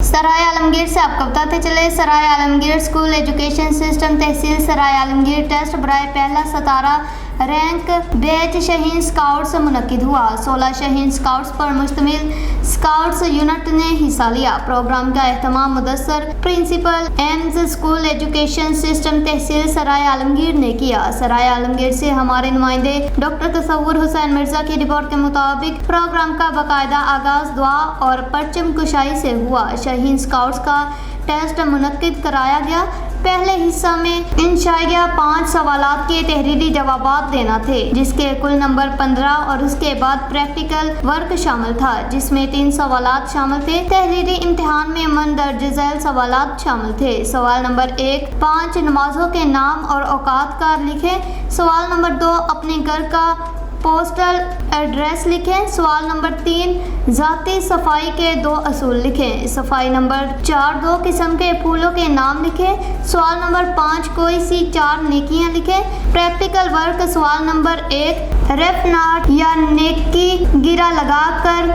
سرائے عالمگیر سے آپ کو بتاتے چلے، سرائے عالمگیر school education system tehsil Sarai عالمگیر ٹیسٹ برائے پہلا ستارہ رینک بیچ شہین اسکاؤٹس منعقد ہوا۔ 16 شہین اسکاؤٹس پر مشتمل اسکاؤٹس یونٹ نے حصہ لیا۔ پروگرام کا اہتمام Mudassir principal AIMS school education system tehsil Sarai Alamgir نے کیا۔ سرائے عالمگیر سے ہمارے نمائندے ڈاکٹر تصور حسین مرزا کی رپورٹ کے مطابق پروگرام کا باقاعدہ آغاز دعا اور پرچم کشائی سے ہوا۔ شہین اسکاؤٹس کا ٹیسٹ منعقد کرایا گیا۔ پہلے حصہ میں انشائیہ 5 سوالات کے تحریری جوابات دینا تھے، جس کے کل نمبر 15 اور اس کے بعد پریکٹیکل ورک شامل تھا، جس میں 3 سوالات شامل تھے۔ تحریری امتحان میں مندرجہ ذیل سوالات شامل تھے۔ سوال نمبر 1، 5 نمازوں کے نام اور اوقات کا لکھیں۔ سوال نمبر 2، اپنے گھر کا پوسٹل ایڈریس لکھیں۔ سوال نمبر 3، ذاتی صفائی کے 2 اصول لکھیں۔ صفائی نمبر 4، 2 قسم کے پھولوں کے نام لکھیں۔ سوال نمبر 5، کوئی سی 4 نیکیاں لکھیں۔ پریکٹیکل ورک، سوال نمبر 1، ریف ناٹ یا نیکی گرہ لگا کر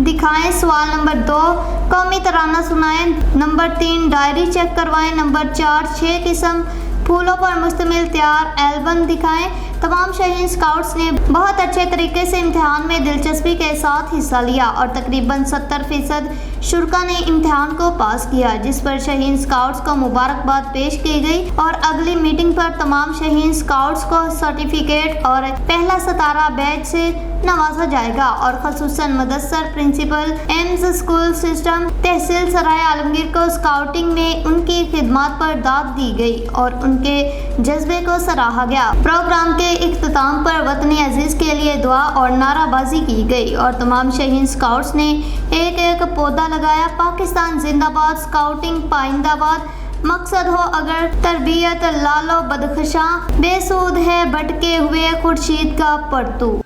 دکھائیں۔ سوال نمبر 2، قومی ترانہ سنائیں۔ نمبر 3، ڈائری چیک کروائیں۔ نمبر 4، 6 قسم پھولوں پر مشتمل تیار البم دکھائیں۔ تمام شہین اسکاؤٹس نے بہت اچھے طریقے سے امتحان میں دلچسپی کے ساتھ حصہ لیا اور تقریباً 70% شرکاء نے امتحان کو پاس کیا، جس پر شہین اسکاؤٹس کو مبارکباد پیش کی گئی اور اگلی میٹنگ پر تمام شہین اسکاؤٹس کو سرٹیفکیٹ اور پہلا ستارہ بیج سے نوازا جائے گا، اور خصوصاً Mudassir principal AIMS school system tehsil Sarai Alamgir کو اسکاؤٹنگ میں ان کی خدمات پر داد دی گئی اور ان کے جذبے کو سراہا گیا۔ پروگرام کے اختتام پر وطن عزیز کے لیے دعا اور نعرہ بازی کی گئی اور تمام شہین اسکاؤٹس نے ایک ایک پودا لگایا۔ پاکستان زندہ باد، اسکاؤٹنگ پائندہ باد۔ مقصد ہو اگر تربیت لالو بدخشاں، بے سود ہے بھٹکے ہوئے خورشید کا پرتو۔